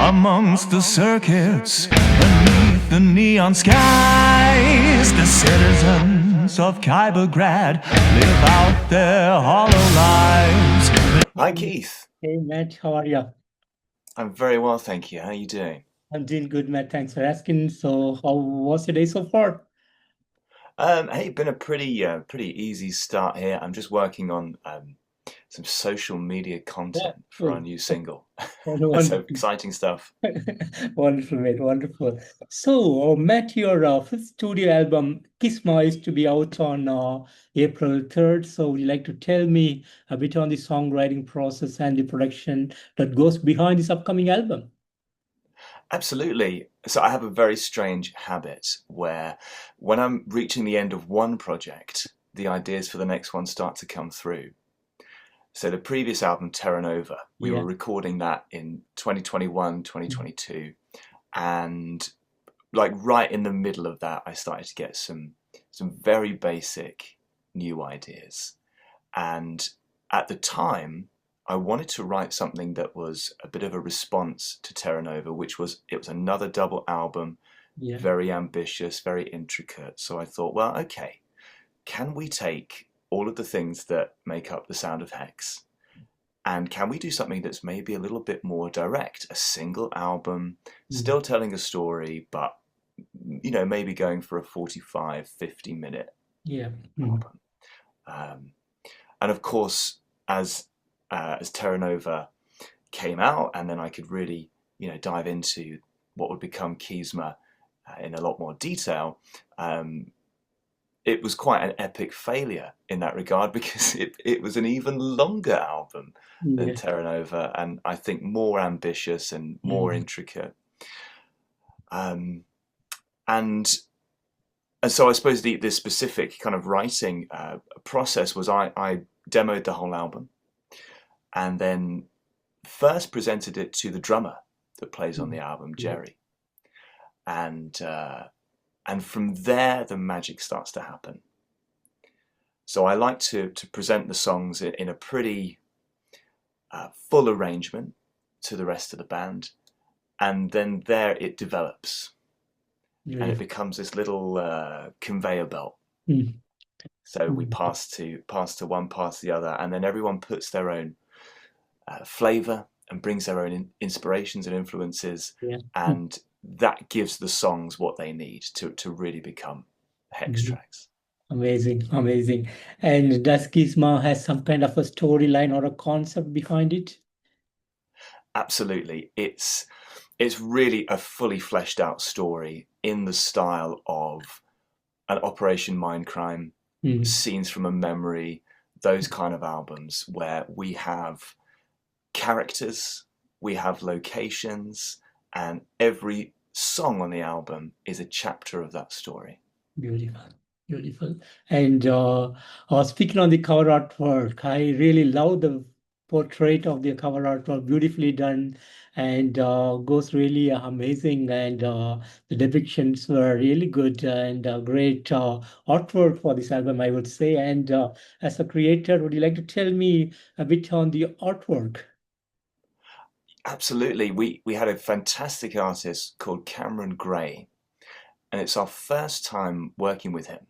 Amongst the circuits, beneath the neon skies, the citizens of Kybergrad live out their hollow lives. Hi, Keith. Hey Matt, how are you? I'm very well, thank you. How are you doing? I'm doing good, Matt. Thanks for asking. So, how was your day so far? Hey, been a pretty easy start here. I'm just working on some social media Yeah, content for our cool. new single. So Wonderful, exciting stuff. wonderful, mate. Wonderful. So, Matt, your fifth studio album, Qisma, is to be out on April 3rd. So, would you like to tell me a bit on the songwriting process and the production that goes behind this upcoming album? Absolutely. So I have a very strange habit where when I'm reaching the end of one project, the ideas for the next one start to come through. So the previous album, Terra Nova, we were Yeah. recording that in 2021, 2022, and like right in the middle of that, I started to get some very basic new ideas. And at the time, I wanted to write something that was a bit of a response to Terra Nova, it was another double album, Yeah. very ambitious, very intricate. So I thought, well, okay, can we take all of the things that make up the sound of HeKz, and can we do something that's maybe a little bit more direct, a single album, still telling a story, but maybe going for a 45, 50-minute Yeah. album. And of course, as Terra Nova came out, and then I could really, dive into what would become Qisma in a lot more detail. It was quite an epic failure in that regard because it was an even longer album than Yeah. Terra Nova, and I think more ambitious and more intricate. And so I suppose the specific kind of writing process was I demoed the whole album and then first presented it to the drummer that plays on the album, Jerry. And from there, the magic starts to happen. So I like to present the songs in a pretty full arrangement to the rest of the band. And then there it develops. And it becomes this little conveyor belt. So we pass to one, pass to the other, and then everyone puts their own flavor and brings their own inspirations and influences, and that gives the songs what they need to really become HeKz tracks. Amazing, amazing. And does Qisma has some kind of a storyline or a concept behind it? Absolutely. It's really a fully fleshed out story in the style of an Operation Mindcrime, Scenes from a Memory, those kind of albums where we have characters, we have locations, and every song on the album is a chapter of that story. Beautiful, beautiful. And speaking on the cover artwork, I really love the portrait of the cover artwork, beautifully done, and goes really amazing. And the depictions were really good and great artwork for this album, I would say. And as a creator, would you like to tell me a bit on the artwork? Absolutely. We had a fantastic artist called Cameron Gray, and it's our first time working with him.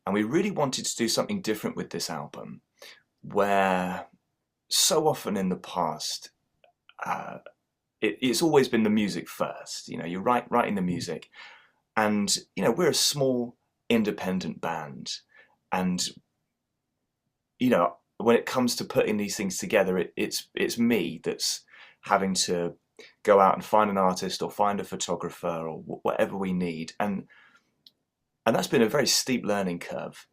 And we really wanted to do something different with this album, where so often in the past, it's always been the music first. You're writing the music, and we're a small independent band, and when it comes to putting these things together, it's me that's having to go out and find an artist or find a photographer or whatever we need, and that's been a very steep learning curve.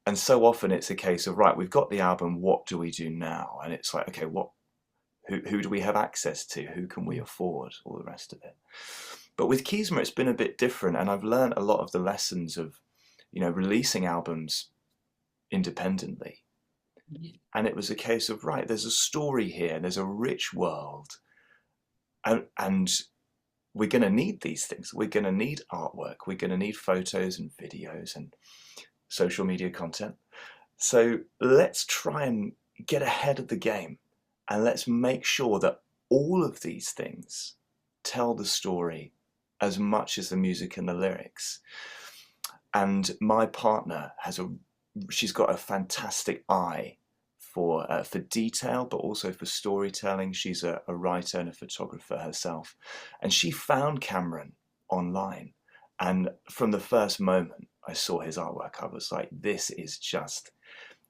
And so often it's a case of, right, we've got the album, what do we do now? And it's like, okay, who do we have access to? Who can we afford? All the rest of it. But with Qisma, it's been a bit different, and I've learned a lot of the lessons of, releasing albums independently. And it was a case of, right, there's a story here, there's a rich world, and we're going to need these things. We're going to need artwork. We're going to need photos and videos and social media content. So let's try and get ahead of the game, and let's make sure that all of these things tell the story as much as the music and the lyrics. And my partner she's got a fantastic eye for detail, but also for storytelling. She's a writer and a photographer herself. And she found Cameron online. And from the first moment I saw his artwork, I was like, this is just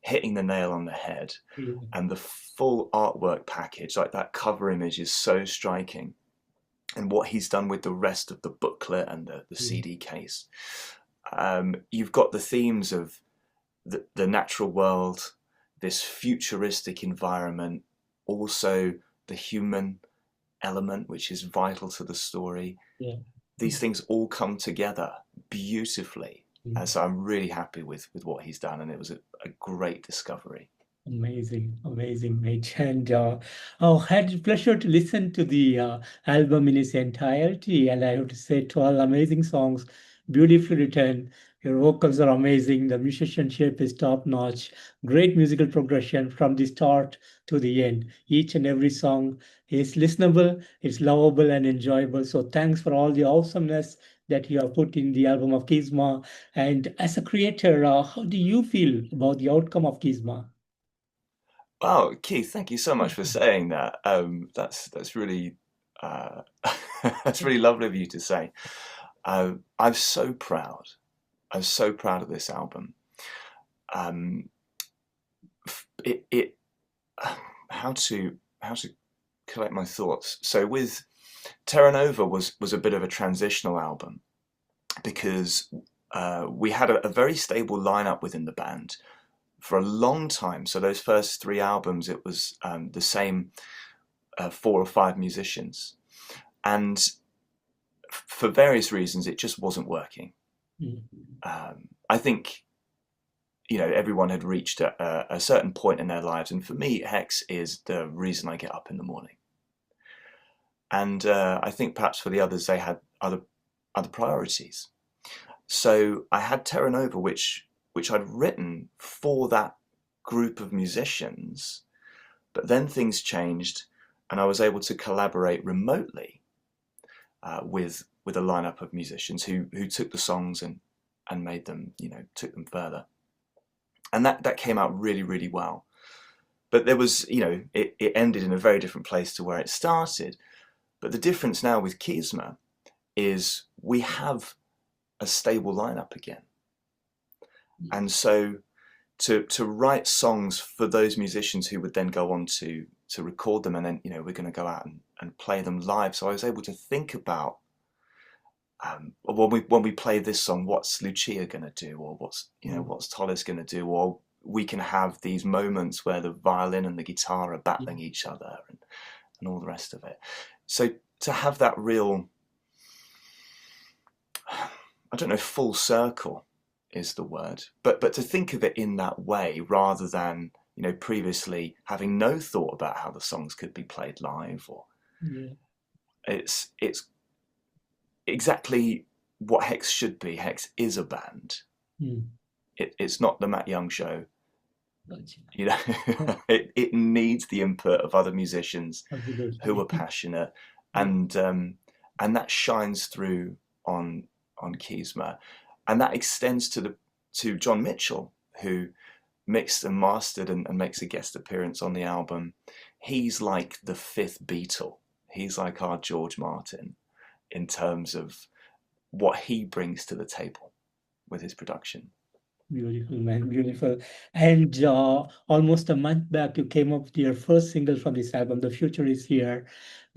hitting the nail on the head. Yeah. And the full artwork package, like that cover image, is so striking. And what he's done with the rest of the booklet and the CD case. You've got the themes of the natural world, this futuristic environment, also the human element, which is vital to the story. Yeah. These things all come together beautifully. So I'm really happy with what he's done, and it was a great discovery. Amazing, amazing, mate. And had the pleasure to listen to the album in its entirety. And I have to say, 12 amazing songs, beautifully written. Your vocals are amazing. The musicianship is top notch. Great musical progression from the start to the end. Each and every song is listenable, it's lovable and enjoyable. So thanks for all the awesomeness that you have put in the album of Qisma. And as a creator, how do you feel about the outcome of Qisma? Wow, Keith, thank you so much for saying that. That's really that's really lovely of you to say. I'm so proud. I'm so proud of this album. It how to collect my thoughts. So with Terra Nova was a bit of a transitional album because we had a very stable lineup within the band for a long time. So those first 3 albums, it was the same 4 or 5 musicians, and for various reasons, it just wasn't working. I think, everyone had reached a certain point in their lives, and for me, HeKz is the reason I get up in the morning. And I think perhaps for the others, they had other priorities. So I had Terra Nova, which I'd written for that group of musicians, but then things changed, and I was able to collaborate remotely with a lineup of musicians who took the songs and made them, took them further. And that came out really, really well. But there was, it ended in a very different place to where it started. But the difference now with Qisma is we have a stable lineup again. And so to write songs for those musicians who would then go on to record them, and then, we're going to go out and play them live. So I was able to think about, when we play this song, what's Lucia going to do, or what's Tollis going to do, or we can have these moments where the violin and the guitar are battling each other and all the rest of it. So to have that real, I don't know, full circle is the word, but to think of it in that way rather than, previously having no thought about how the songs could be played live, or it's exactly what HeKz should be. HeKz is a band. It's not the Matt Young show. It needs the input of other musicians who are passionate, and that shines through on Qisma, and that extends to John Mitchell, who mixed and mastered and makes a guest appearance on the album. He's like the 5th Beatle. He's like our George Martin in terms of what he brings to the table with his production. Beautiful, man, beautiful. And almost a month back, you came up with your first single from this album, "The Future Is Here,"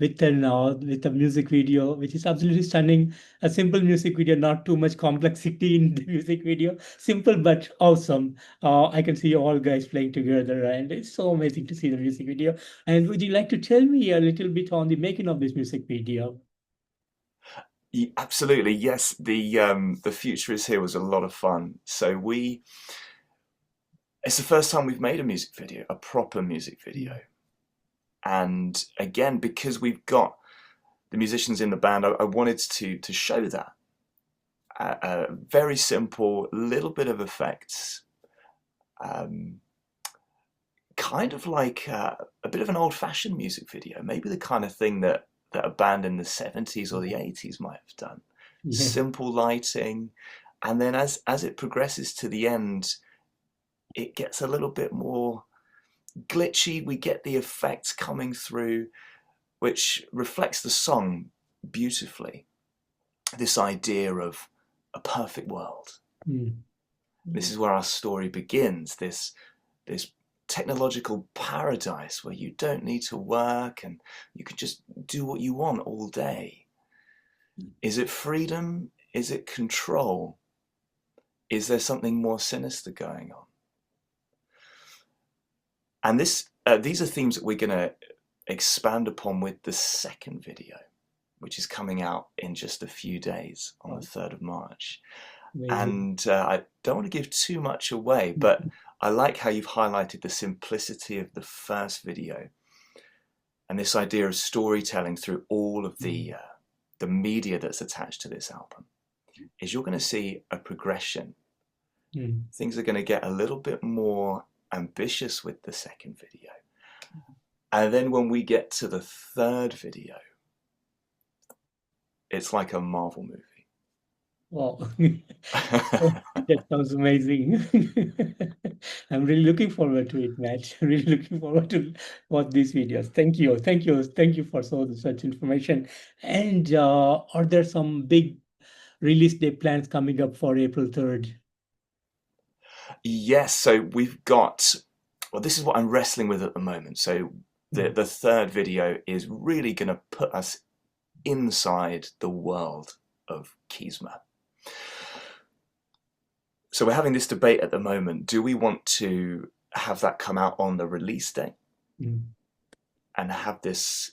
with a music video, which is absolutely stunning. A simple music video, not too much complexity in the music video. Simple but awesome. I can see all guys playing together, and it's so amazing to see the music video. And would you like to tell me a little bit on the making of this music video? Absolutely, yes. The Future Is Here was a lot of fun. So it's the first time we've made a music video, a proper music video. And again, because we've got the musicians in the band, I wanted to show that. Very simple, little bit of effects. Kind of like a a bit of an old-fashioned music video, maybe the kind of thing that a band in the 70s or the 80s might have done. Yeah. Simple lighting, and then as it progresses to the end, it gets a little bit more glitchy. We get the effects coming through, which reflects the song beautifully. This idea of a perfect world. This is where our story begins, this technological paradise where you don't need to work and you can just do what you want all day. Is it freedom? Is it control? Is there something more sinister going on? And these are themes that we're going to expand upon with the second video, which is coming out in just a few days on the 3rd of March. Amazing. And I don't want to give too much away, but I like how you've highlighted the simplicity of the first video and this idea of storytelling through all of the media that's attached to this album. Is you're going to see a progression. Things are going to get a little bit more ambitious with the second video. And then when we get to the third video, it's like a Marvel movie. Wow, that sounds amazing. I'm really looking forward to it, Matt. Really looking forward to watch these videos. Thank you for such information. And are there some big release day plans coming up for April 3rd? Yes, so we've got, well, this is what I'm wrestling with at the moment. So the third video is really going to put us inside the world of Qisma. So we're having this debate at the moment. Do we want to have that come out on the release day and have this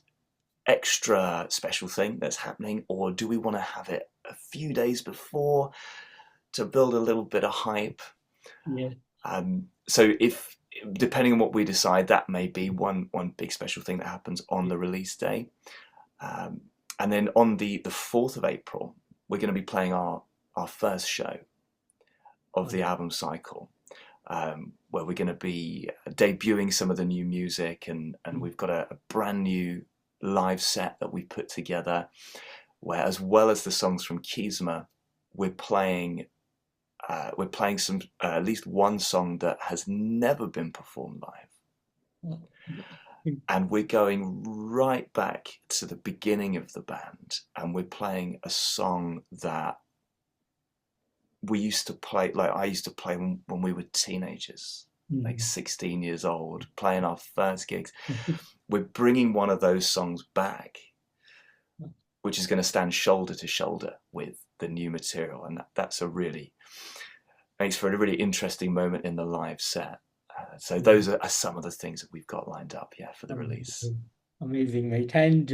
extra special thing that's happening, or do we want to have it a few days before to build a little bit of hype? Yeah. So if, depending on what we decide, that may be one big special thing that happens on the release day. And then on the 4th of April, we're going to be playing our first show of the album cycle, where we're going to be debuting some of the new music, and we've got a brand new live set that we put together, where, as well as the songs from Qisma, we're playing some at least one song that has never been performed live. And we're going right back to the beginning of the band, and we're playing a song that we used to play, like I used to play when we were teenagers, like 16 years old, playing our first gigs. We're bringing one of those songs back, which is going to stand shoulder to shoulder with the new material, and that's makes for a really interesting moment in the live set. So those are some of the things that we've got lined up, for the release. Amazing, mate. And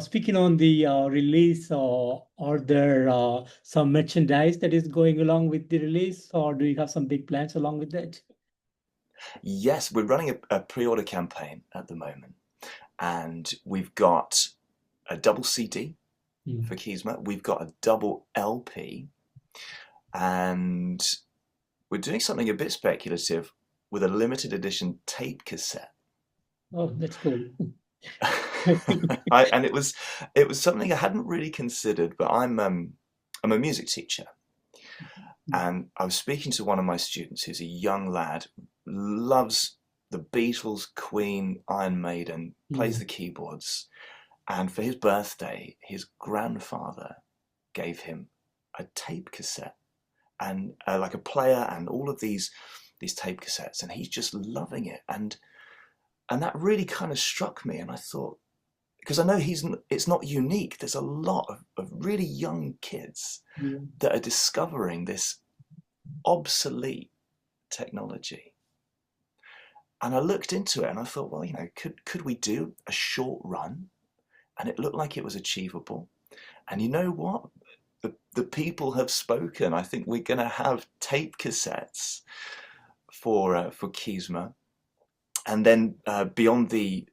speaking on the release, are there some merchandise that is going along with the release, or do you have some big plans along with that? Yes, we're running a pre-order campaign at the moment, and we've got a double CD for Qisma. We've got a double LP, and we're doing something a bit speculative with a limited edition tape cassette. Oh, that's cool. And it was something I hadn't really considered, but I'm a music teacher, and I was speaking to one of my students who's a young lad, loves the Beatles, Queen, Iron Maiden, plays the keyboards, and for his birthday, his grandfather gave him a tape cassette and like a player and all of these tape cassettes, and he's just loving it, and that really kind of struck me, and I thought, because I know it's not unique, there's a lot of really young kids that are discovering this obsolete technology. And I looked into it and I thought, well, could we do a short run? And it looked like it was achievable. And you know what? The people have spoken. I think we're going to have tape cassettes for Qisma. And then beyond the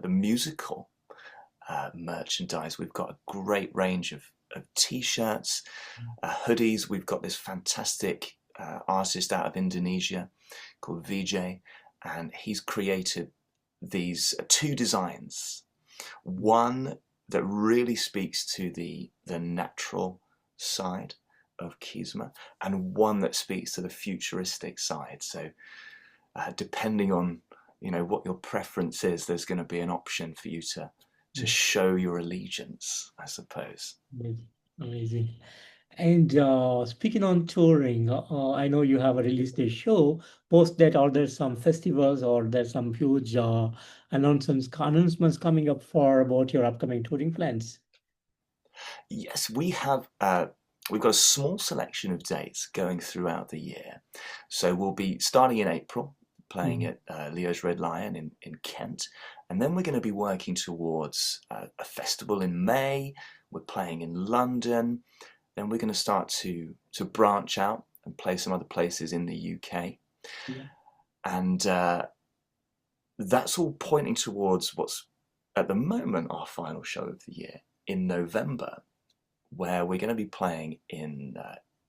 musical merchandise, we've got a great range of t-shirts, hoodies. We've got this fantastic artist out of Indonesia called Vijay, and he's created these two designs. One that really speaks to the natural side of Qisma, and one that speaks to the futuristic side. So depending on what your preference is, there's going to be an option for you to show your allegiance, I suppose. Amazing. And speaking on touring, I know you have released a show. Post that, are there some festivals or there's some huge announcements coming up for about your upcoming touring plans? Yes, we have. We've got a small selection of dates going throughout the year. So we'll be starting in April, playing at Leo's Red Lion in Kent. And then we're going to be working towards a festival in May. We're playing in London. Then we're going to start to branch out and play some other places in the UK. Yeah. And that's all pointing towards what's at the moment our final show of the year in November, where we're going to be playing in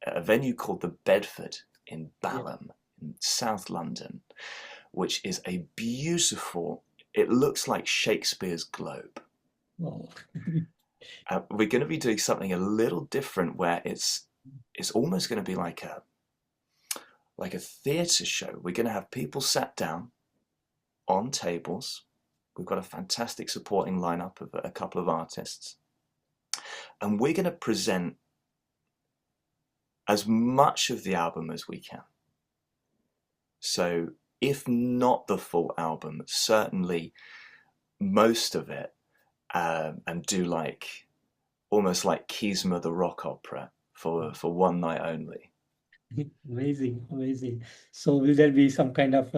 a venue called the Bedford in Balham, in South London, which is a beautiful, it looks like Shakespeare's Globe. Oh. We're going to be doing something a little different, where it's almost going to be like a theatre show. We're going to have people sat down on tables. We've got a fantastic supporting lineup of a couple of artists. And we're going to present as much of the album as we can. So if not the full album, certainly most of it, and do almost like Qisma the rock opera for one night only. Amazing. So will there be some kind of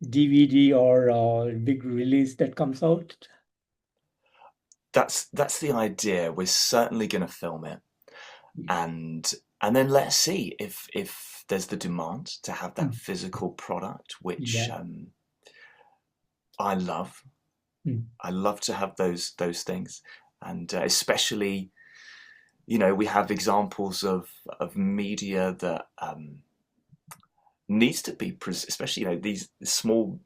DVD or big release that comes out? That's the idea. We're certainly going to film it, and then let's see if there's the demand to have that physical product, which I love. I love to have those things, and especially, we have examples of media that needs to be, especially these small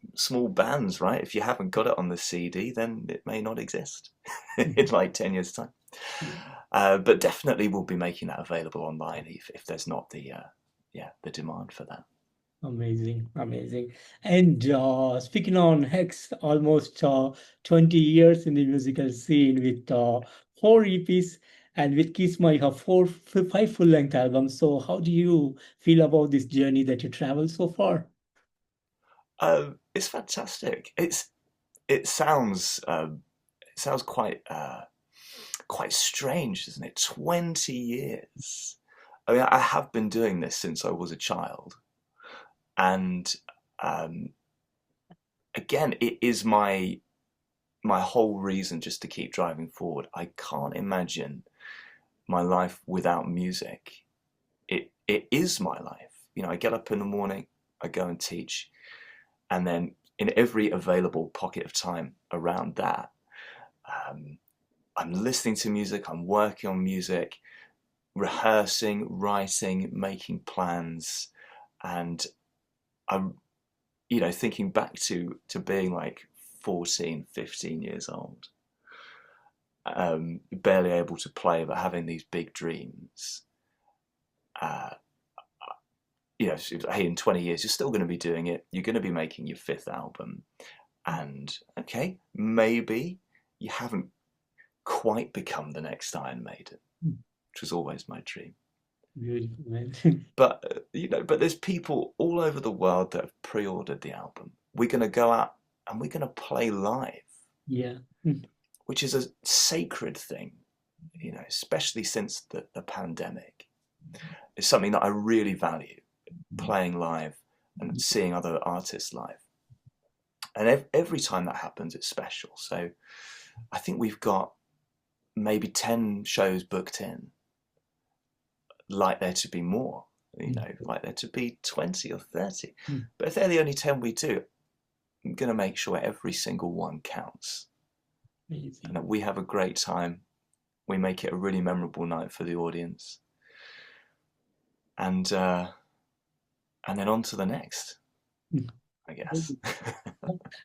bands, right? If you haven't got it on the CD, then it may not exist in like 10 years' time. But definitely we'll be making that available online if there's not the demand for that. Amazing. And speaking on HeKz, almost 20 years in the musical scene with 4 EPs, and with Qisma, you have 5 full-length albums. So how do you feel about this journey that you traveled so far? It's fantastic. It sounds quite strange, doesn't it? 20 years. I mean, I have been doing this since I was a child. And again, it is my whole reason just to keep driving forward. I can't imagine my life without music. It is my life. I get up in the morning, I go and teach, and then in every available pocket of time around that, I'm listening to music, I'm working on music, rehearsing, writing, making plans, and I'm thinking back to being like 14, 15 years old, barely able to play, but having these big dreams. Hey, in 20 years, you're still going to be doing it. You're going to be making your 5th album. And okay, maybe you haven't quite become the next Iron Maiden, which was always my dream. Beautiful, man. But but there's people all over the world that have pre-ordered the album. We're going to go out and we're going to play live. Yeah. Which is a sacred thing, especially since the pandemic. It's something that I really value, playing live and seeing other artists live. And every time that happens, it's special. So I think we've got maybe 10 shows booked in. Like there to be more, like there to be 20 or 30. But if they're the only 10 we do, I'm going to make sure every single one counts. Amazing. And that we have a great time. We make it a really memorable night for the audience. And then on to the next. I guess.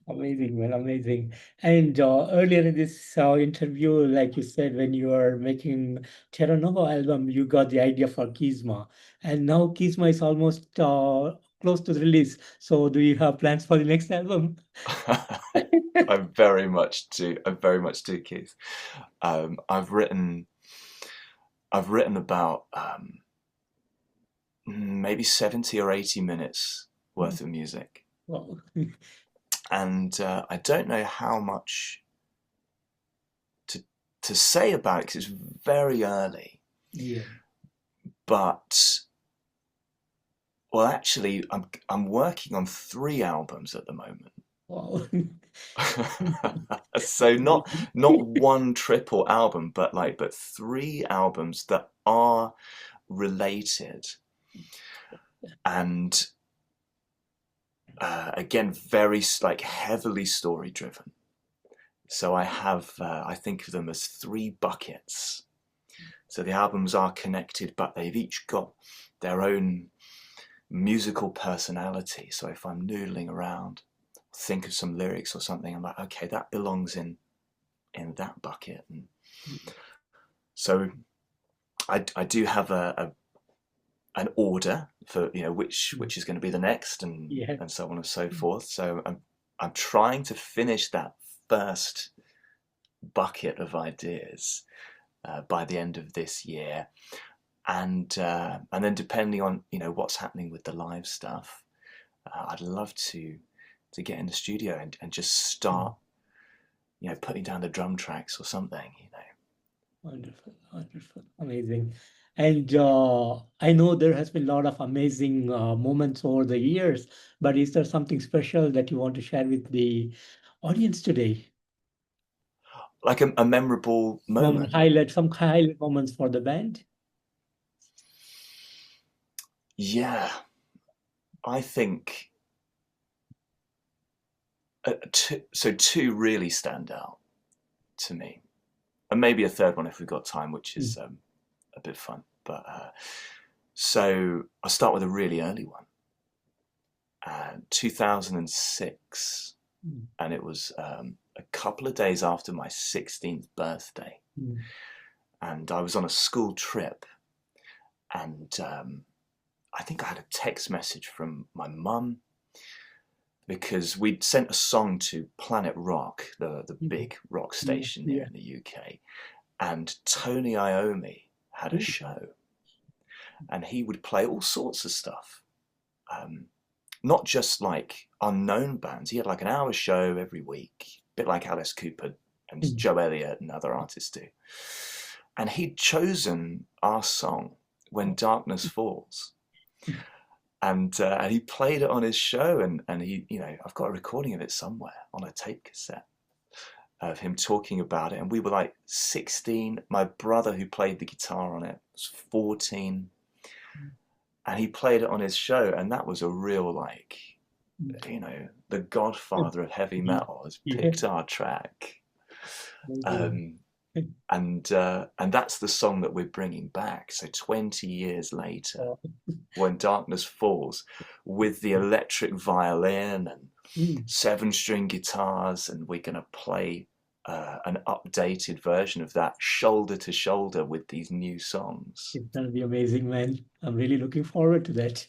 Amazing, man, amazing. And earlier in this interview, like you said, when you were making Terra Nova album, you got the idea for Qisma. And now Qisma is almost close to the release. So do you have plans for the next album? I very much do. I very much do, Keith. I've written about maybe 70 or 80 minutes worth of music. Wow. And I don't know how much to say about it because it's very early. Yeah. But well, actually, I'm working on 3 albums at the moment. Wow. So not one triple album, but 3 albums that are related, and again, very heavily story driven. So I have I think of them as 3 buckets. So the albums are connected, but they've each got their own musical personality. So if I'm noodling around, think of some lyrics or something, I'm like, okay, that belongs in that bucket. And so I do have an order for which is going to be the next, and so on and so forth. So I'm trying to finish that first bucket of ideas by the end of this year, and then depending on what's happening with the live stuff, I'd love to get in the studio and just start putting down the drum tracks or something. Wonderful, wonderful, amazing. And I know there has been a lot of amazing moments over the years, but is there something special that you want to share with the audience today? Like a memorable moment. Some highlight moments for the band. Yeah, I think two really stand out to me, and maybe a third one if we've got time, which is a bit fun. But so I'll start with a really early one. 2006, and it was a couple of days after my 16th birthday, and I was on a school trip, and I think I had a text message from my mum, because we'd sent a song to Planet Rock, the big rock station here in the UK, and Tony Iommi had a show, and he would play all sorts of stuff, not just unknown bands. He had an hour show every week, a bit like Alice Cooper and Joe Elliott and other artists do. And he'd chosen our song, When Darkness Falls. And he played it on his show, and he, I've got a recording of it somewhere on a tape cassette of him talking about it. And we were 16. My brother, who played the guitar on it, was 14, and he played it on his show. And that was a real the godfather of heavy metal has picked our track. And that's the song that we're bringing back. So 20 years later, When Darkness Falls, with the electric violin and 7-string guitars, and we're going to play an updated version of that, shoulder to shoulder with these new songs. It's going to be amazing, man. I'm really looking forward to that.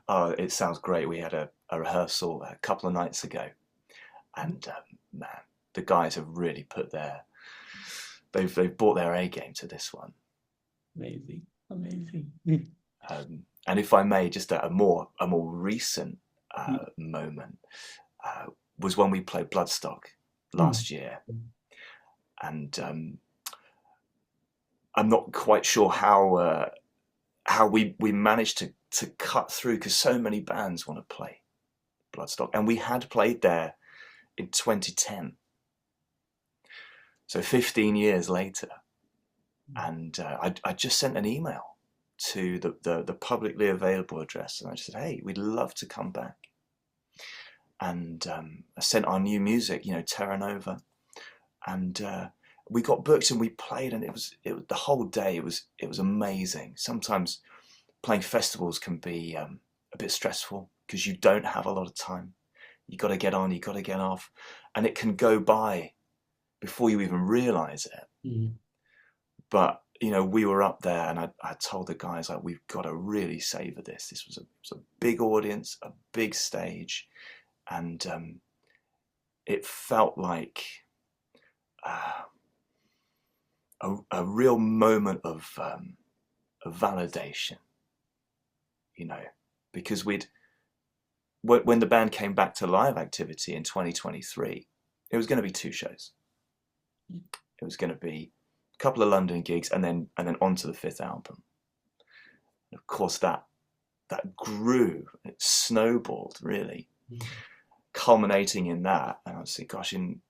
Oh, it sounds great. We had a rehearsal a couple of nights ago, and man, the guys have really they've brought their A game to this one. Amazing, amazing. And if I may, just a more recent moment was when we played Bloodstock last year, and I'm not quite sure how we managed to cut through, because so many bands want to play Bloodstock, and we had played there in 2010. So 15 years later, and I just sent an email to the publicly available address, and I just said, hey, we'd love to come back. And I sent our new music, Terra Nova, and we got booked and we played, and it was the whole day. It was amazing. Sometimes playing festivals can be a bit stressful, because you don't have a lot of time. You got to get on, you got to get off, and it can go by before you even realize it. Mm. But we were up there, and I told the guys, like, we've got to really savor this. This was a big audience, a big stage, and it felt like a real moment of validation, because when the band came back to live activity in 2023, it was going to be 2 shows. It was going to be a couple of London gigs, and then on to the 5th album. And of course, that grew, it snowballed, really, culminating in that. And I was thinking, gosh, in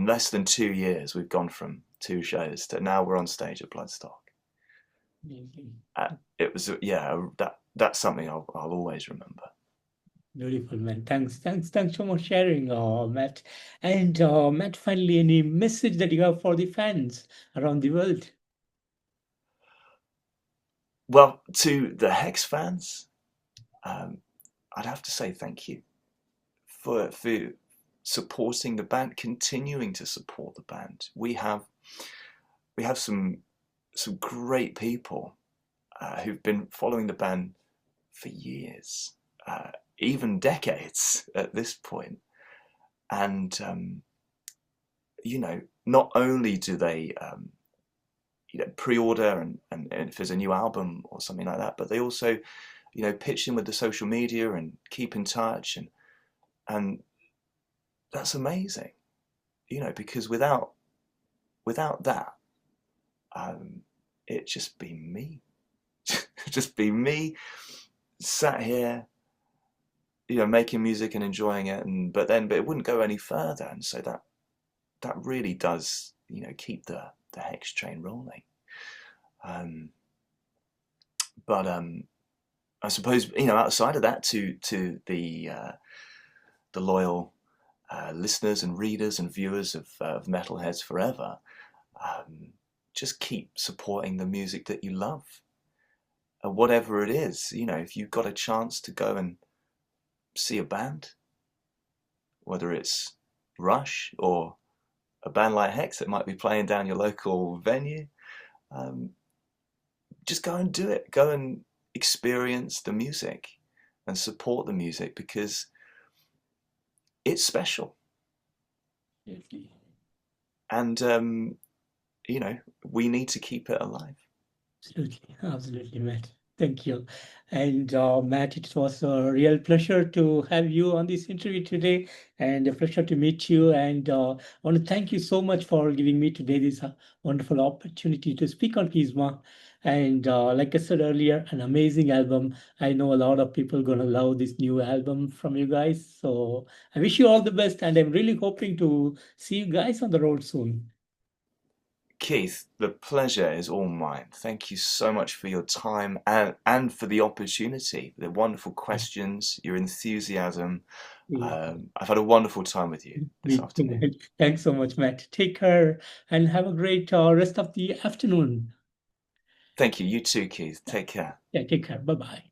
less than 2 years, we've gone from 2 shows to now we're on stage at Bloodstock. It was, that's something I'll always remember. Beautiful, man. Thanks so much for sharing, Matt. And Matt, finally, any message that you have for the fans around the world? Well, to the HeKz fans, I'd have to say thank you for supporting the band, continuing to support the band. We have some great people who've been following the band for years, even decades at this point. And not only do they pre-order and if there's a new album or something like that, but they also pitch in with the social media and keep in touch, and that's amazing, because without that, it'd just be me sat here, making music and enjoying it, but it wouldn't go any further. And so that really does keep the HeKz train rolling. But I suppose outside of that, to the loyal listeners and readers and viewers of Metalheads Forever, just keep supporting the music that you love, whatever it is. If you've got a chance to go and see a band, whether it's Rush or a band like HeKz that might be playing down your local venue, just go and do it. Go and experience the music and support the music, because it's special. And we need to keep it alive. Absolutely, Matt. Thank you. And Matt, it was a real pleasure to have you on this interview today, and a pleasure to meet you. And I want to thank you so much for giving me today this wonderful opportunity to speak on Qisma. And like I said earlier, an amazing album. I know a lot of people gonna love this new album from you guys. So I wish you all the best, and I'm really hoping to see you guys on the road soon. Keith, the pleasure is all mine. Thank you so much for your time and for the opportunity, the wonderful questions, your enthusiasm. I've had a wonderful time with you this afternoon. Thanks so much, Matt. Take care and have a great rest of the afternoon. Thank you. You too, Keith. Take care. Yeah, take care. Bye-bye.